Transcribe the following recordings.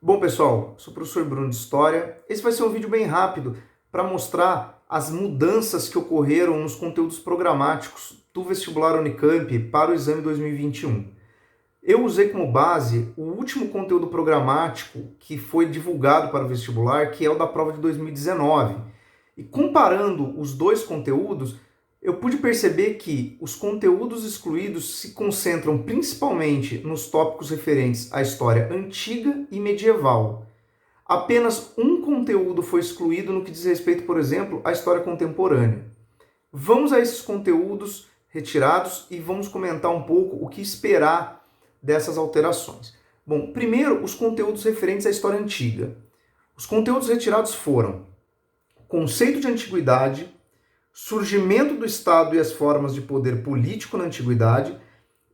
Bom, pessoal, sou o professor Bruno de História. Esse vai ser um vídeo bem rápido para mostrar as mudanças que ocorreram nos conteúdos programáticos do vestibular Unicamp para o exame 2021. Eu usei como base o último conteúdo programático que foi divulgado para o vestibular, que é o da prova de 2019. E comparando os dois conteúdos, eu pude perceber que os conteúdos excluídos se concentram principalmente nos tópicos referentes à história antiga e medieval. Apenas um conteúdo foi excluído no que diz respeito, por exemplo, à história contemporânea. Vamos a esses conteúdos retirados e vamos comentar um pouco o que esperar dessas alterações. Bom, primeiro, os conteúdos referentes à história antiga. Os conteúdos retirados foram conceito de antiguidade, surgimento do Estado e as formas de poder político na antiguidade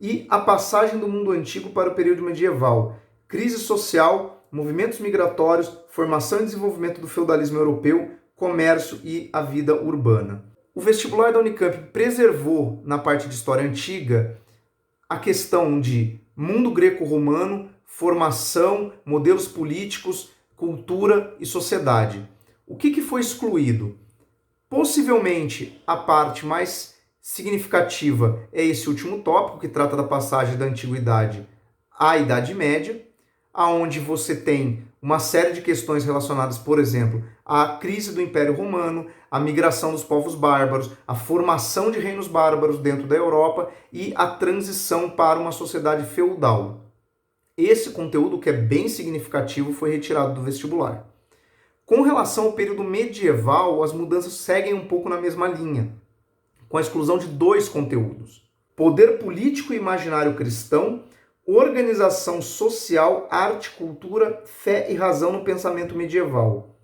e a passagem do mundo antigo para o período medieval, crise social, movimentos migratórios, formação e desenvolvimento do feudalismo europeu, comércio e a vida urbana. O vestibular da Unicamp preservou, na parte de história antiga, a questão de mundo greco-romano, formação, modelos políticos, cultura e sociedade. O que foi excluído? Possivelmente a parte mais significativa é esse último tópico, que trata da passagem da Antiguidade à Idade Média, aonde você tem uma série de questões relacionadas, por exemplo, à crise do Império Romano, à migração dos povos bárbaros, a formação de reinos bárbaros dentro da Europa e a transição para uma sociedade feudal. Esse conteúdo, que é bem significativo, foi retirado do vestibular. Com relação ao período medieval, as mudanças seguem um pouco na mesma linha, com a exclusão de dois conteúdos: poder político e imaginário cristão, organização social, arte, cultura, fé e razão no pensamento medieval,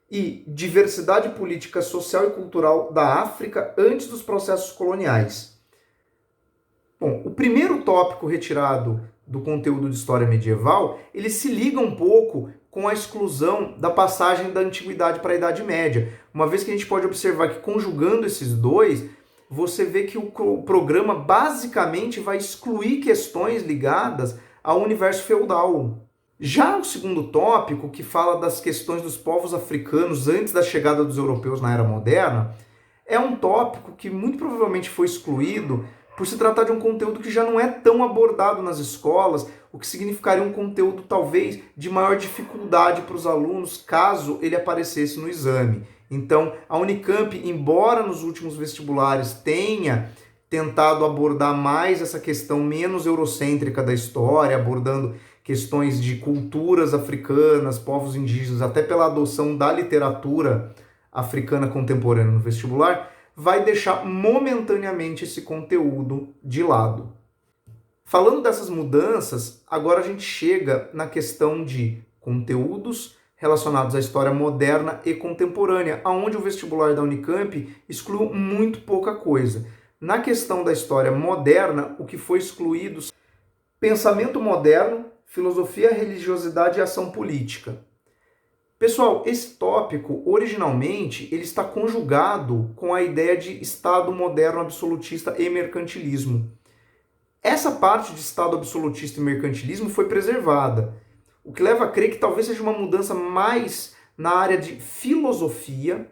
e diversidade política, social e cultural da África antes dos processos coloniais. Bom, o primeiro tópico retirado do conteúdo de história medieval, ele se liga um pouco com a exclusão da passagem da Antiguidade para a Idade Média. Uma vez que a gente pode observar que, conjugando esses dois, você vê que o programa basicamente vai excluir questões ligadas ao universo feudal. Já o segundo tópico, que fala das questões dos povos africanos antes da chegada dos europeus na Era Moderna, é um tópico que muito provavelmente foi excluído por se tratar de um conteúdo que já não é tão abordado nas escolas, o que significaria um conteúdo talvez de maior dificuldade para os alunos caso ele aparecesse no exame. Então, a Unicamp, embora nos últimos vestibulares tenha tentado abordar mais essa questão menos eurocêntrica da história, abordando questões de culturas africanas, povos indígenas, até pela adoção da literatura africana contemporânea no vestibular, vai deixar momentaneamente esse conteúdo de lado. Falando dessas mudanças, agora a gente chega na questão de conteúdos relacionados à história moderna e contemporânea, onde o vestibular da Unicamp excluiu muito pouca coisa. Na questão da história moderna, o que foi excluído: pensamento moderno, filosofia, religiosidade e ação política. Pessoal, esse tópico, originalmente, ele está conjugado com a ideia de Estado moderno absolutista e mercantilismo. Essa parte de Estado absolutista e mercantilismo foi preservada, o que leva a crer que talvez seja uma mudança mais na área de filosofia,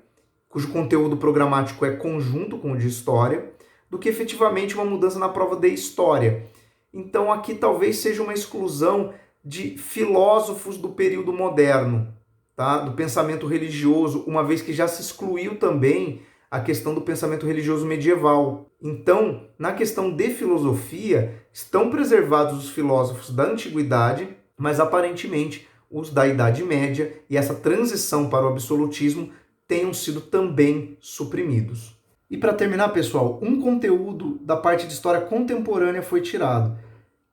cujo conteúdo programático é conjunto com o de história, do que efetivamente uma mudança na prova de história. Então aqui talvez seja uma exclusão de filósofos do período moderno, tá? Do pensamento religioso, uma vez que já se excluiu também a questão do pensamento religioso medieval. Então, na questão de filosofia, estão preservados os filósofos da antiguidade, mas aparentemente os da Idade Média e essa transição para o absolutismo tenham sido também suprimidos. E para terminar, pessoal, um conteúdo da parte de história contemporânea foi tirado,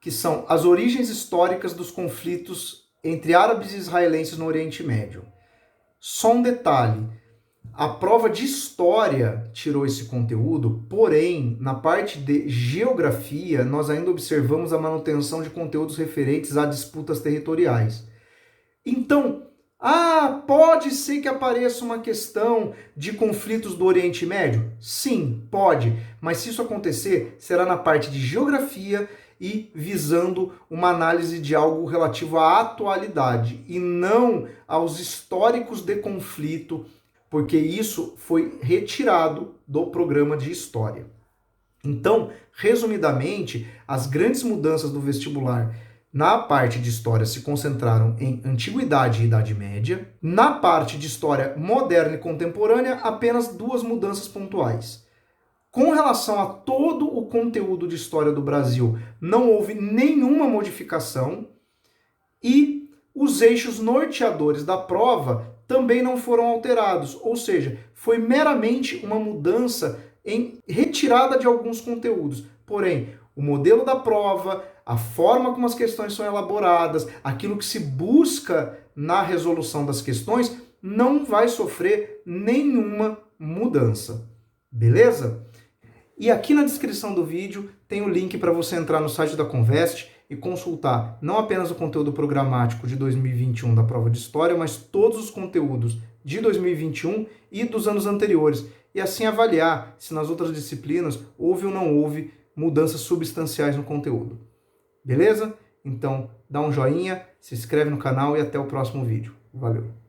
que são as origens históricas dos conflitos entre árabes e israelenses no Oriente Médio. Só um detalhe: a prova de história tirou esse conteúdo, porém, na parte de geografia, nós ainda observamos a manutenção de conteúdos referentes a disputas territoriais. Então, pode ser que apareça uma questão de conflitos do Oriente Médio? Sim, pode, mas se isso acontecer, será na parte de geografia e visando uma análise de algo relativo à atualidade e não aos históricos de conflito, porque isso foi retirado do programa de história. Então, resumidamente, as grandes mudanças do vestibular na parte de história se concentraram em antiguidade e idade média. Na parte de história moderna e contemporânea, apenas duas mudanças pontuais. Com relação a todo o conteúdo de história do Brasil, não houve nenhuma modificação e os eixos norteadores da prova também não foram alterados, ou seja, foi meramente uma mudança em retirada de alguns conteúdos. Porém, o modelo da prova, a forma como as questões são elaboradas, aquilo que se busca na resolução das questões, não vai sofrer nenhuma mudança. Beleza? E aqui na descrição do vídeo tem o link para você entrar no site da Conveste e consultar não apenas o conteúdo programático de 2021 da prova de História, mas todos os conteúdos de 2021 e dos anos anteriores, e assim avaliar se nas outras disciplinas houve ou não houve mudanças substanciais no conteúdo. Beleza? Então dá um joinha, se inscreve no canal e até o próximo vídeo. Valeu!